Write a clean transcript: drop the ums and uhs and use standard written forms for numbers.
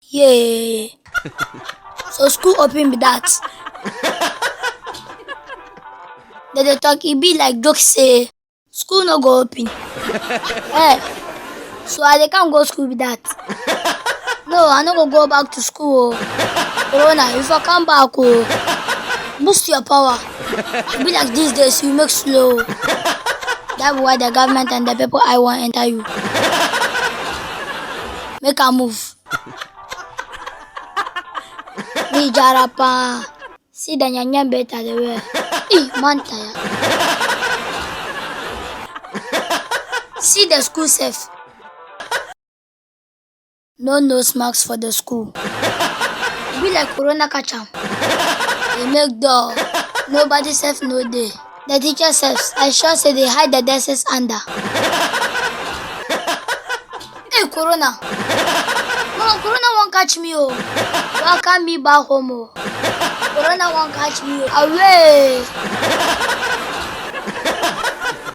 Yeah. So school open be that. Then they talk it be like joke say school no go open. Eh. So I can't go school with that. No, I no go back to school. Corona, if I come back, boost your power. It be like these days, you make slow. That's why the government and the people I want enter you. Make a move. Me jarapa. See the nyanya better the way. Manta ya. See the school safe. No nose marks for the school. It be like Corona catch am. They make door. Nobody safe no day. The teacher says, I sure say they hide the desks under. Hey, Corona. No, Corona won't catch me, oh. Welcome me back home, oh. Corona won't catch me, oh. Away.